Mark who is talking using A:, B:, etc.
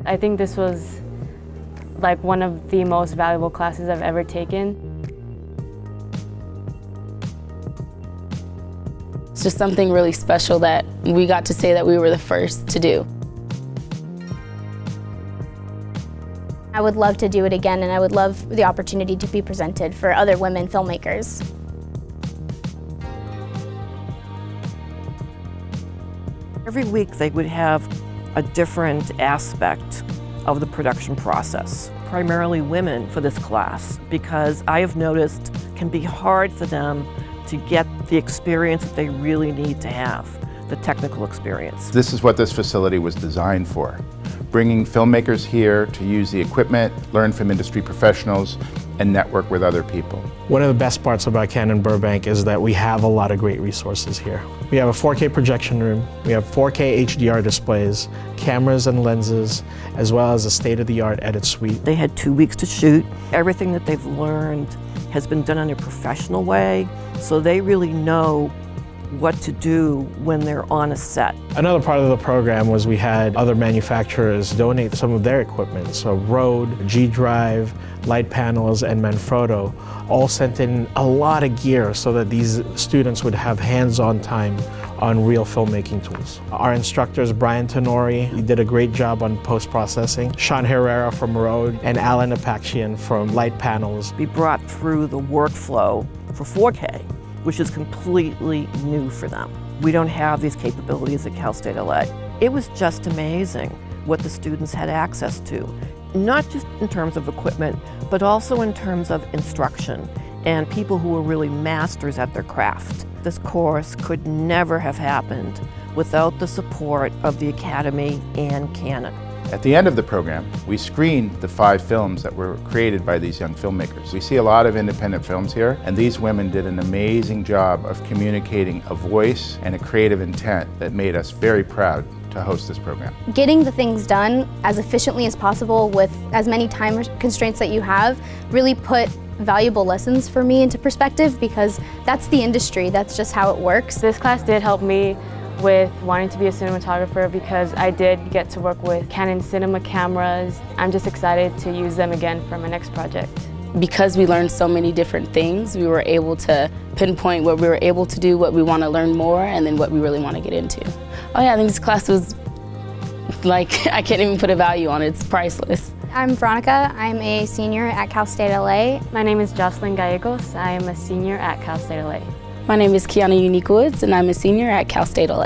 A: I think this was like one of the most valuable classes I've ever taken.
B: It's just something really special that we got to say that we were the first to do.
C: I would love to do it again, and I would love the opportunity to be presented for other women filmmakers.
D: Every week they would have a different aspect of the production process, primarily women for this class, because I have noticed it can be hard for them to get the experience that they really need to have, the technical experience.
E: This is what this facility was designed for, bringing filmmakers here to use the equipment, learn from industry professionals, and network with other people.
F: One of the best parts about Canon Burbank is that we have a lot of great resources here. We have a 4K projection room, we have 4K HDR displays, cameras and lenses, as well as a state-of-the-art edit suite.
D: They had 2 weeks to shoot. Everything that they've learned has been done in a professional way, so they really know what to do when they're on a set.
F: Another part of the program was we had other manufacturers donate some of their equipment. So Rode, G-Drive, light panels, and Manfrotto all sent in a lot of gear so that these students would have hands-on time on real filmmaking tools. Our instructors, Brian Tenori, he did a great job on post-processing. Sean Herrera from Rode and Alan Apaxian from Light Panels.
D: We brought through the workflow for 4K, which is completely new for them. We don't have these capabilities at Cal State LA. It was just amazing what the students had access to, not just in terms of equipment, but also in terms of instruction and people who were really masters at their craft. This course could never have happened without the support of the Academy and Canon.
E: At the end of the program, we screened the 5 films that were created by these young filmmakers. We see a lot of independent films here, and these women did an amazing job of communicating a voice and a creative intent that made us very proud to host this program.
C: Getting the things done as efficiently as possible with as many time constraints that you have really put valuable lessons for me into perspective, because that's the industry, that's just how it works.
A: This class did help me with wanting to be a cinematographer because I did get to work with Canon cinema cameras. I'm just excited to use them again for my next project.
B: Because we learned so many different things, we were able to pinpoint what we were able to do, what we want to learn more, and then what we really want to get into. Oh yeah, I think this class was like, I can't even put a value on it, it's priceless.
C: I'm Veronica, I'm a senior at Cal State LA.
A: My name is Jocelyn Gallegos, I am a senior at Cal State LA.
B: My name is Kiana Uniquewoods, and I'm a senior at Cal State LA.